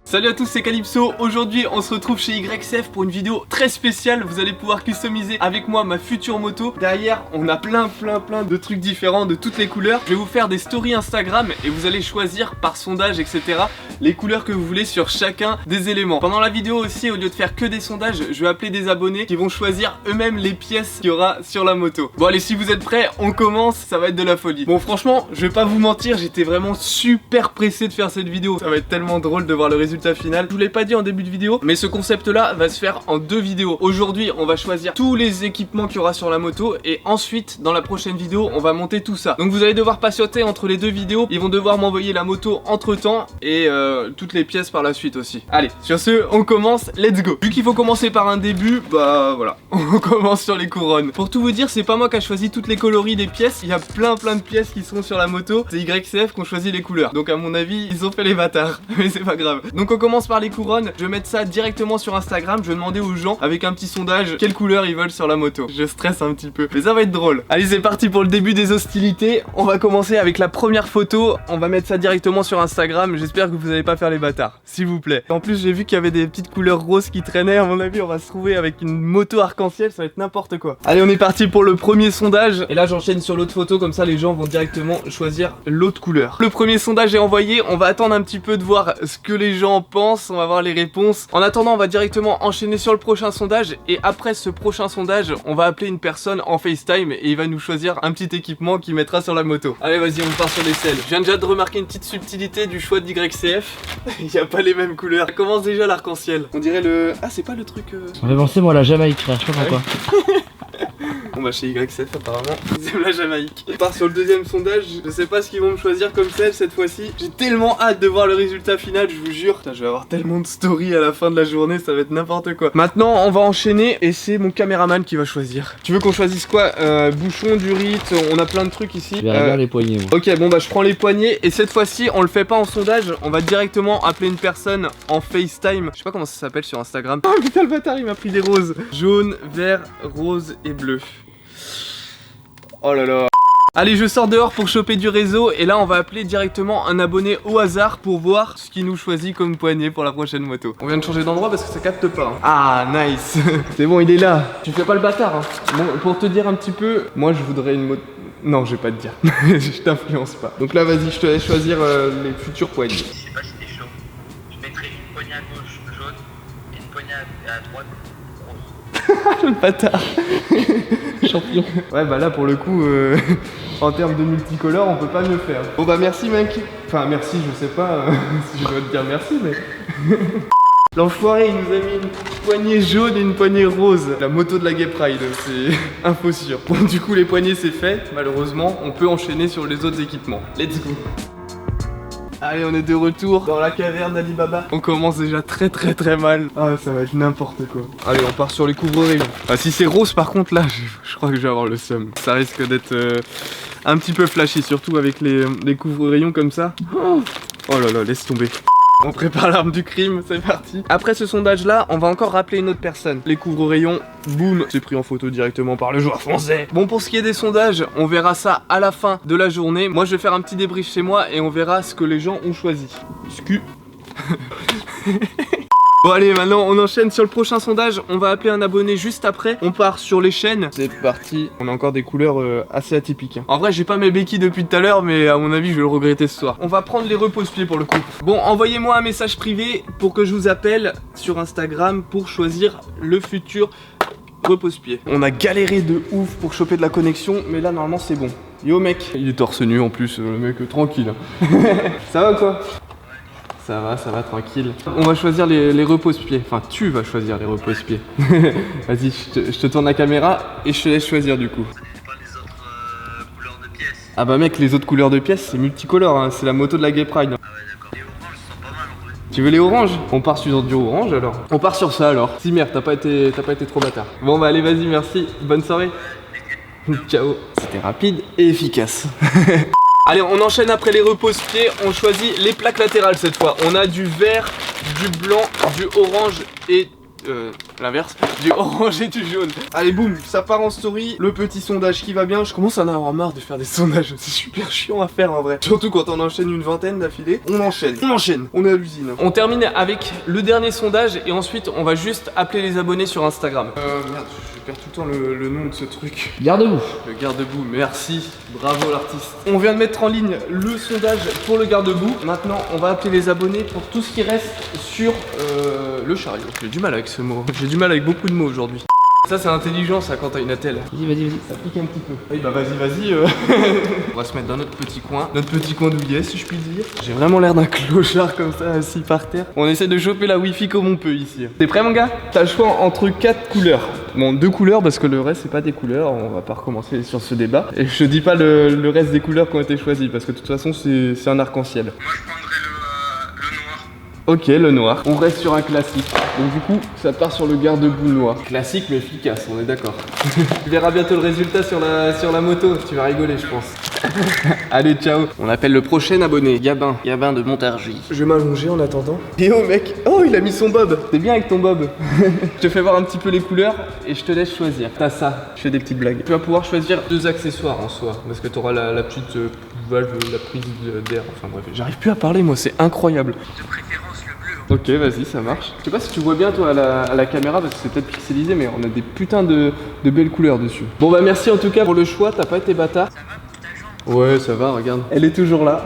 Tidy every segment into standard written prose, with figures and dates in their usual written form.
Salut à tous, c'est Calypso. Aujourd'hui on se retrouve chez YCF pour une vidéo très spéciale. Vous allez pouvoir customiser avec moi ma future moto. Derrière on a plein de trucs différents de toutes les couleurs. Je vais vous faire des stories Instagram et vous allez choisir par sondage etc les couleurs que vous voulez sur chacun des éléments. Pendant la vidéo aussi, au lieu de faire que des sondages, je vais appeler des abonnés qui vont choisir eux-mêmes les pièces qu'il y aura sur la moto. Bon allez, si vous êtes prêts, on commence, ça va être de la folie. Bon franchement, je vais pas vous mentir, j'étais vraiment super pressé de faire cette vidéo. Ça va être tellement drôle de voir le résultat final. Je vous l'ai pas dit en début de vidéo, mais ce concept là va se faire en deux vidéos. Aujourd'hui on va choisir tous les équipements qu'il y aura sur la moto et ensuite dans la prochaine vidéo on va monter tout ça. Donc vous allez devoir patienter entre les deux vidéos. Ils vont devoir m'envoyer la moto entre temps et toutes les pièces par la suite aussi. Allez, sur ce on commence, let's go. Vu qu'il faut commencer par un début, bah voilà, on commence sur les couronnes. Pour tout vous dire, c'est pas moi qui a choisi toutes les coloris des pièces. Il y a plein de pièces qui sont sur la moto. C'est YCF qui ont choisi les couleurs. Donc à mon avis ils ont fait les bâtards. Mais c'est pas grave. Donc on commence par les couronnes. Je vais mettre ça directement sur Instagram. Je vais demander aux gens avec un petit sondage quelle couleur ils veulent sur la moto. Je stresse un petit peu, mais ça va être drôle. Allez, c'est parti pour le début des hostilités. On va commencer avec la première photo. On va mettre ça directement sur Instagram. J'espère que vous n'allez pas faire les bâtards, s'il vous plaît. En plus j'ai vu qu'il y avait des petites couleurs roses qui traînaient. À mon avis on va se trouver avec une moto arc-en-ciel. Ça va être n'importe quoi. Allez, on est parti pour le premier sondage. Et là j'enchaîne sur l'autre photo. Comme ça les gens vont directement choisir l'autre couleur. Le premier sondage est envoyé. On va attendre un petit peu de voir ce que les gens pensent. On va voir les réponses. En attendant, on va directement enchaîner sur le prochain sondage. Et après ce prochain sondage, on va appeler une personne en FaceTime et il va nous choisir un petit équipement qu'il mettra sur la moto. Allez, vas-y, on part sur les selles. Je viens déjà de remarquer une petite subtilité du choix de YCF. Il n'y a pas les mêmes couleurs. Ça commence déjà l'arc-en-ciel. On dirait le... Ah, c'est pas le truc... On fait penser moi à la Jamaïque, frère, je sais pas pourquoi. Bon bah chez YCF apparemment ils aiment la Jamaïque. On part sur le deuxième sondage. Je sais pas ce qu'ils vont me choisir comme selle cette fois-ci. J'ai tellement hâte de voir le résultat final, je vous jure. Putain, je vais avoir tellement de stories à la fin de la journée, ça va être n'importe quoi. Maintenant on va enchaîner et c'est mon caméraman qui va choisir. Tu veux qu'on choisisse quoi? Bouchon, durite, on a plein de trucs ici. Je vais regarder les poignées moi. Ok, bon bah je prends les poignées et cette fois-ci on le fait pas en sondage, on va directement appeler une personne en FaceTime. Je sais pas comment ça s'appelle sur Instagram. Oh putain le bâtard il m'a pris des roses. Jaune, vert, rose et bleu. Oh là là. Allez, je sors dehors pour choper du réseau et là on va appeler directement un abonné au hasard pour voir ce qu'il nous choisit comme poignée pour la prochaine moto. On vient de changer d'endroit parce que ça capte pas. Hein. Ah nice. C'est bon, il est là. Tu fais pas le bâtard hein. Bon, pour te dire un petit peu, moi je voudrais une moto... Non, je vais pas te dire. Je t'influence pas. Donc là vas-y, je te laisse choisir les futures poignées. Je sais pas si t'es chaud. Je mettrai une poignée à gauche jaune et une poignée à droite rose. Le bâtard. Champion. Ouais bah là pour le coup en termes de multicolore on peut pas mieux faire. Bon bah merci mec. Enfin merci, je sais pas si je dois te dire merci mais... L'enfoiré il nous a mis une poignée jaune et une poignée rose. La moto de la Gay Pride, c'est info sûr. Bon du coup les poignées c'est fait. Malheureusement on peut enchaîner sur les autres équipements. Let's go. Allez, on est de retour dans la caverne d'Alibaba. On commence déjà très mal. Ah, ça va être n'importe quoi. Allez, on part sur les couvre-rayons. Ah, si c'est rose par contre là, je crois que je vais avoir le seum. Ça risque d'être un petit peu flashy, surtout avec les couvre-rayons comme ça. Oh là là, laisse tomber. On prépare l'arme du crime, c'est parti. Après ce sondage là, on va encore rappeler une autre personne. Les couvre-rayons, boum, c'est pris en photo directement par le joueur français. Bon, pour ce qui est des sondages, on verra ça à la fin de la journée. Moi je vais faire un petit débrief chez moi et on verra ce que les gens ont choisi. Scu. Bon allez, maintenant on enchaîne sur le prochain sondage. On va appeler un abonné juste après. On part sur les chaînes. C'est parti. On a encore des couleurs assez atypiques. En vrai j'ai pas mes béquilles depuis tout à l'heure, mais à mon avis je vais le regretter ce soir. On va prendre les repose-pieds pour le coup. Bon, envoyez-moi un message privé pour que je vous appelle sur Instagram pour choisir le futur repose-pied. On a galéré de ouf pour choper de la connexion, mais là normalement c'est bon. Yo mec. Il est torse nu en plus, le mec tranquille. Ça va quoi? Ça va, tranquille. On va choisir les repose-pieds. Enfin, tu vas choisir les repose-pieds. Vas-y, je te tourne la caméra et je te laisse choisir du coup. C'est pas les autres couleurs de pièces. Ah bah mec, les autres couleurs de pièces, c'est multicolore, hein. C'est la moto de la Gay Pride. Ah ouais, d'accord. Les oranges sont pas mal en vrai. Tu veux les oranges? On part sur du orange alors. On part sur ça alors. Si merde, t'as pas été trop bâtard. Bon bah allez, vas-y, merci. Bonne soirée. Ciao. C'était rapide et efficace. Allez, on enchaîne après les repose-pieds, on choisit les plaques latérales cette fois. On a du vert, du blanc, du orange et... l'inverse, du orange et du jaune. Allez boum, ça part en story, le petit sondage qui va bien. Je commence à en avoir marre de faire des sondages, c'est super chiant à faire en vrai. Surtout quand on enchaîne une vingtaine d'affilée, on enchaîne, on est à l'usine. On termine avec le dernier sondage et ensuite on va juste appeler les abonnés sur Instagram. Merde, je perds tout le temps le nom de ce truc. Garde-boue. Le garde-boue, merci, bravo l'artiste. On vient de mettre en ligne le sondage pour le garde-boue. Maintenant, on va appeler les abonnés pour tout ce qui reste sur le chariot. J'ai du mal avec ce mot, j'ai du mal avec beaucoup de mots aujourd'hui. Ça c'est intelligent ça quand t'as une attelle. Vas-y. Ça pique un petit peu. Oui bah vas-y. On va se mettre dans notre petit coin douillet si je puis dire. J'ai vraiment l'air d'un clochard comme ça assis par terre. On essaie de choper la wifi comme on peut ici. T'es prêt mon gars? T'as le choix entre 4 couleurs. Bon 2 couleurs parce que le reste c'est pas des couleurs. On va pas recommencer sur ce débat. Et je dis pas le reste des couleurs qui ont été choisies parce que de toute façon c'est un arc-en-ciel. Moi je prendrais le noir. Ok, le noir. On reste sur un classique. Donc du coup, ça part sur le garde-boue noir. Classique mais efficace, on est d'accord. Tu verras bientôt le résultat sur la moto. Tu vas rigoler, je pense. Allez, ciao. On appelle le prochain abonné, Gabin. Gabin de Montargis. Je vais m'allonger en attendant. Et oh mec, oh il a mis son bob. T'es bien avec ton bob. Je te fais voir un petit peu les couleurs et je te laisse choisir. T'as ça. Je fais des petites blagues. Tu vas pouvoir choisir 2 accessoires en soi. Parce que t'auras la petite valve, la prise d'air. Enfin bref, j'arrive plus à parler moi, c'est incroyable. De préférence le bleu. Ok, vas-y, ça marche. Je sais pas si tu vois bien toi à la caméra parce que c'est peut-être pixelisé, mais on a des putains de belles couleurs dessus. Bon bah merci en tout cas pour le choix, t'as pas été bâtard. Ça va pour ta jambe? Ouais, ça va, regarde. Elle est toujours là.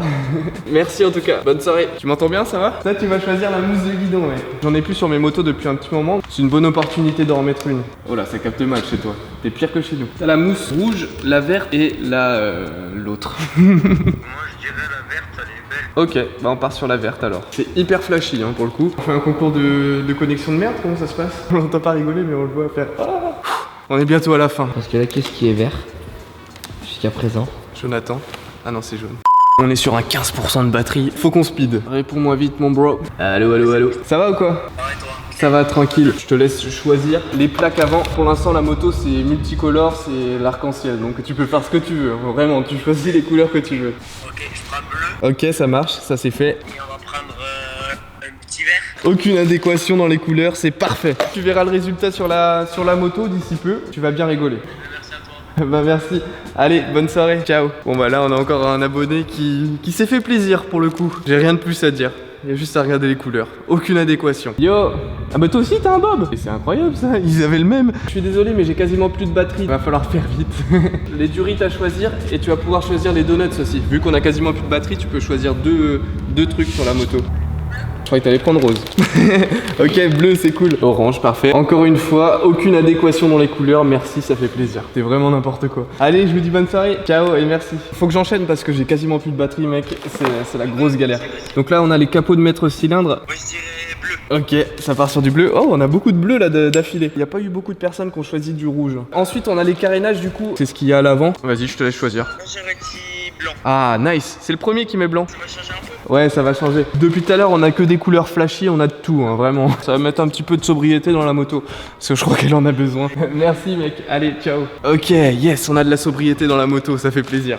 Merci en tout cas, bonne soirée. Tu m'entends bien, ça va? Ça, tu vas choisir la mousse de guidon, ouais. J'en ai plus sur mes motos depuis un petit moment. C'est une bonne opportunité d'en remettre une. Oh là, ça capte mal chez toi. T'es pire que chez nous. T'as la mousse rouge, la verte et l'autre. Moi je dirais la verte, elle est belle. Ok, bah on part sur la verte alors. C'est hyper flashy hein, pour le coup. On fait un concours de connexion de merde, comment ça se passe? On n'entend pas rigoler mais on le voit faire. Ah, on est bientôt à la fin. Parce que là, qu'est-ce qui est vert jusqu'à présent? Jonathan. Ah non, c'est jaune. On est sur un 15% de batterie. Faut qu'on speed. Réponds-moi vite mon bro. Allô. Ça va ou quoi? Ouais, toi. Ça va, tranquille. Je te laisse choisir les plaques avant. Pour l'instant, la moto, c'est multicolore, c'est l'arc-en-ciel. Donc tu peux faire ce que tu veux. Vraiment, tu choisis les couleurs que tu veux. Ok, je prends bleu. Ok, ça marche. Ça, c'est fait. Et on va prendre un petit vert. Aucune adéquation dans les couleurs, c'est parfait. Tu verras le résultat sur la moto d'ici peu. Tu vas bien rigoler. Merci à toi. Bah merci. Allez, bonne soirée. Ciao. Bon bah là, on a encore un abonné qui s'est fait plaisir pour le coup. J'ai rien de plus à dire. Il y a juste à regarder les couleurs. Aucune adéquation. Yo. Ah bah toi aussi t'as un bob. Et c'est incroyable ça, ils avaient le même. Je suis désolé mais j'ai quasiment plus de batterie. Va falloir faire vite. Les durites à choisir et tu vas pouvoir choisir les donuts aussi. Vu qu'on a quasiment plus de batterie, tu peux choisir deux trucs sur la moto. Je croyais que t'allais prendre rose. Ok, bleu c'est cool. Orange, parfait. Encore une fois, aucune adéquation dans les couleurs. Merci, ça fait plaisir. T'es vraiment n'importe quoi. Allez, je vous dis bonne soirée. Ciao et merci. Faut que j'enchaîne parce que j'ai quasiment plus de batterie, mec. C'est la grosse galère. Donc là, on a les capots de maître cylindre. Moi je dirais bleu. Ok, ça part sur du bleu. Oh, on a beaucoup de bleu là d'affilée. Il n'y a pas eu beaucoup de personnes qui ont choisi du rouge. Ensuite, on a les carénages du coup. C'est ce qu'il y a à l'avant. Vas-y, je te laisse choisir. Moi j'aurais dit blanc. Ah, nice. C'est le premier qui met blanc. Ça va changer un peu. Ouais, ça va changer. Depuis tout à l'heure, on a que des couleurs flashy, on a de tout, hein, vraiment. Ça va mettre un petit peu de sobriété dans la moto. Parce que je crois qu'elle en a besoin. Merci, mec. Allez, ciao. Ok, yes, on a de la sobriété dans la moto, ça fait plaisir.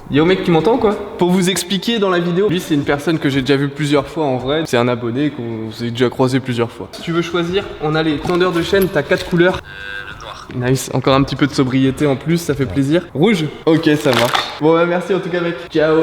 Yo mec, qui m'entend quoi? Pour vous expliquer dans la vidéo, lui c'est une personne que j'ai déjà vu plusieurs fois en vrai. C'est un abonné qu'on s'est déjà croisé plusieurs fois. Si tu veux choisir, on a les tendeurs de chaîne, t'as 4 couleurs. Le noir. Nice, encore un petit peu de sobriété en plus, ça fait plaisir. Rouge? Ok, ça marche. Bon bah merci en tout cas mec. Ciao.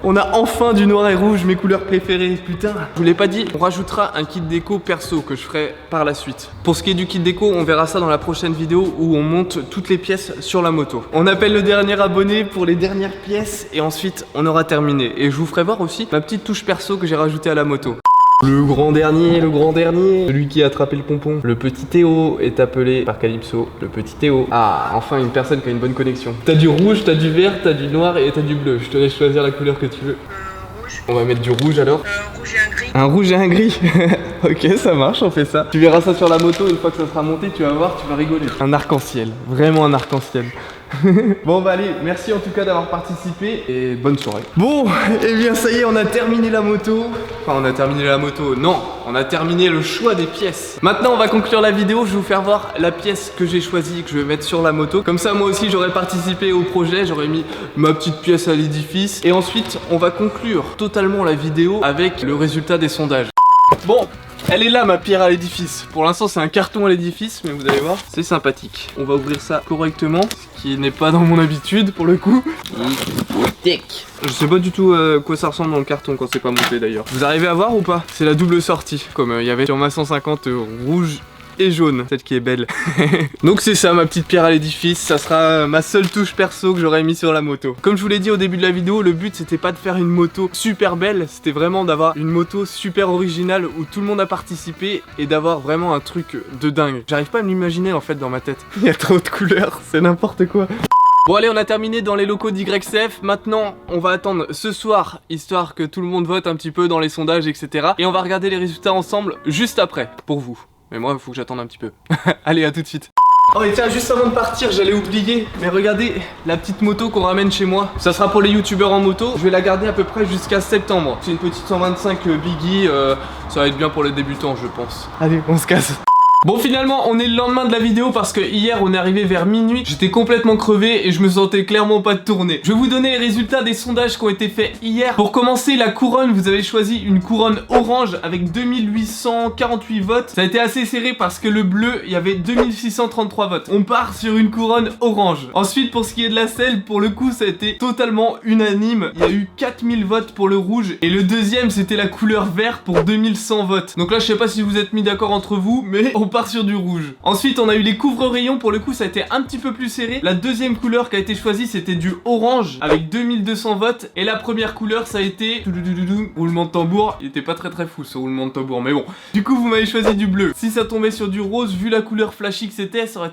On a enfin du noir et rouge, mes couleurs préférées, putain. Je vous l'ai pas dit, on rajoutera un kit déco perso que je ferai par la suite. Pour ce qui est du kit déco, on verra ça dans la prochaine vidéo où on monte toutes les pièces sur la moto. On appelle le dernier abonné pour les dernières pièces et ensuite on aura terminé. Et je vous ferai voir aussi ma petite touche perso que j'ai rajoutée à la moto. Le grand dernier, celui qui a attrapé le pompon. Le petit Théo est appelé par Calypso. Le petit Théo. Ah, enfin une personne qui a une bonne connexion. T'as du rouge, t'as du vert, t'as du noir et t'as du bleu. Je te laisse choisir la couleur que tu veux. Rouge. On va mettre du rouge alors. Rouge et un gris. Un rouge et un gris. Ok, ça marche, on fait ça. Tu verras ça sur la moto, une fois que ça sera monté, tu vas voir, tu vas rigoler. Un arc-en-ciel, vraiment un arc-en-ciel. Bon bah allez, merci en tout cas d'avoir participé et bonne soirée. Bon, et bien ça y est, on a terminé la moto. Enfin on a terminé la moto, non, on a terminé le choix des pièces. Maintenant on va conclure la vidéo, je vais vous faire voir la pièce que j'ai choisie, que je vais mettre sur la moto. Comme ça moi aussi j'aurais participé au projet, j'aurais mis ma petite pièce à l'édifice. Et ensuite on va conclure totalement la vidéo avec le résultat des sondages. Bon, Elle est là ma pierre à l'édifice. Pour l'instant c'est un carton à l'édifice, mais vous allez voir, c'est sympathique. On va ouvrir ça correctement, ce qui n'est pas dans mon habitude pour le coup. Je sais pas du tout quoi ça ressemble dans le carton quand c'est pas monté d'ailleurs. Vous arrivez à voir ou pas? C'est la double sortie, comme il y avait sur ma 150 rouge et jaune, celle qui est belle. Donc c'est ça ma petite pierre à l'édifice, ça sera ma seule touche perso que j'aurais mis sur la moto. Comme je vous l'ai dit au début de la vidéo, le but c'était pas de faire une moto super belle, c'était vraiment d'avoir une moto super originale où tout le monde a participé et d'avoir vraiment un truc de dingue. J'arrive pas à me l'imaginer en fait dans ma tête. Il y a trop de couleurs, c'est n'importe quoi. Bon allez, on a terminé dans les locaux d'YCF. Maintenant on va attendre ce soir, histoire que tout le monde vote un petit peu dans les sondages, etc. Et on va regarder les résultats ensemble juste après, pour vous. Mais moi il faut que j'attende un petit peu. Allez, à tout de suite. Oh et tiens, juste avant de partir, j'allais oublier, mais regardez la petite moto qu'on ramène chez moi. Ça sera pour les youtubeurs en moto, je vais la garder à peu près jusqu'à septembre. C'est une petite 125 Biggie, ça va être bien pour les débutants je pense. Allez, on se casse. Bon finalement on est le lendemain de la vidéo parce que hier on est arrivé vers minuit, j'étais complètement crevé et je me sentais clairement pas de tourner. Je vais vous donner les résultats des sondages qui ont été faits hier. Pour commencer, la couronne, vous avez choisi une couronne orange avec 2848 votes. Ça a été assez serré parce que le bleu, il y avait 2633 votes. On part sur une couronne orange. Ensuite pour ce qui est de la selle, pour le coup ça a été totalement unanime. Il y a eu 4000 votes pour le rouge et le deuxième c'était la couleur vert pour 2100 votes. Donc là je sais pas si vous êtes mis d'accord entre vous, mais on part sur du rouge. Ensuite on a eu les couvre-rayons, pour le coup ça a été un petit peu plus serré. La deuxième couleur qui a été choisie c'était du orange avec 2200 votes et la première couleur ça a été roulement de tambour. Il était pas très fou ce roulement de tambour, mais bon. Du coup vous m'avez choisi du bleu. Si ça tombait sur du rose, vu la couleur flashy que c'était, ça aurait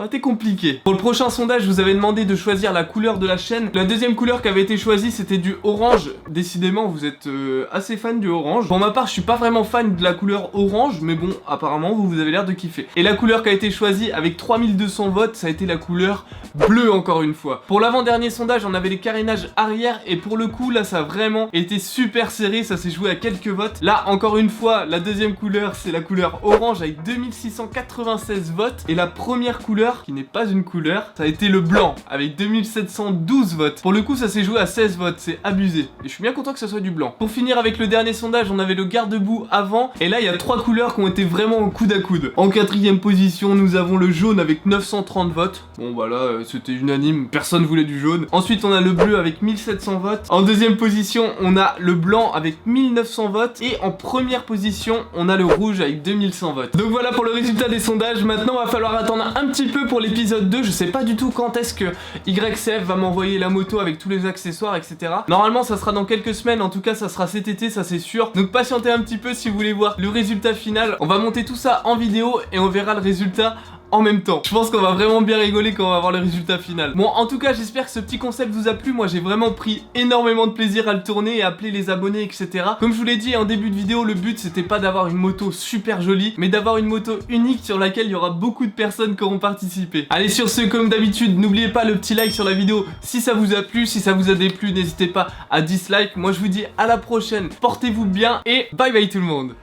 été compliqué. Pour le prochain sondage, je vous avais demandé de choisir la couleur de la chaîne. La deuxième couleur qui avait été choisie, c'était du orange. Décidément, vous êtes assez fan du orange. Pour ma part, je suis pas vraiment fan de la couleur orange, mais bon, apparemment, vous avez l'air de kiffer. Et la couleur qui a été choisie avec 3200 votes, ça a été la couleur bleue encore une fois. Pour l'avant-dernier sondage, on avait les carénages arrière et pour le coup, là, ça a vraiment été super serré. Ça s'est joué à quelques votes. Là, encore une fois, la deuxième couleur, c'est la couleur orange avec 2696 votes. Et la première couleur, qui n'est pas une couleur, ça a été le blanc avec 2712 votes. Pour le coup ça s'est joué à 16 votes, c'est abusé. Et je suis bien content que ça soit du blanc. Pour finir avec le dernier sondage, on avait le garde-boue avant. Et là il y a 3 couleurs qui ont été vraiment coude à coude. En quatrième position nous avons le jaune avec 930 votes. Bon bah là c'était unanime, personne voulait du jaune. Ensuite on a le bleu avec 1700 votes. En deuxième position on a le blanc avec 1900 votes. Et en première position on a le rouge avec 2100 votes. Donc voilà pour le résultat des sondages. Maintenant va falloir attendre un petit peu pour l'épisode 2, je sais pas du tout quand est-ce que YCF va m'envoyer la moto avec tous les accessoires, etc. Normalement ça sera dans quelques semaines, en tout cas ça sera cet été, ça c'est sûr. Donc patientez un petit peu si vous voulez voir le résultat final. On va monter tout ça en vidéo et on verra le résultat en même temps. Je pense qu'on va vraiment bien rigoler quand on va voir le résultat final. Bon, en tout cas, j'espère que ce petit concept vous a plu. Moi, j'ai vraiment pris énormément de plaisir à le tourner et à appeler les abonnés, etc. Comme je vous l'ai dit en début de vidéo, le but, c'était pas d'avoir une moto super jolie, mais d'avoir une moto unique sur laquelle il y aura beaucoup de personnes qui auront participé. Allez, sur ce, comme d'habitude, n'oubliez pas le petit like sur la vidéo si ça vous a plu. Si ça vous a déplu, n'hésitez pas à dislike. Moi, je vous dis à la prochaine. Portez-vous bien et bye bye tout le monde.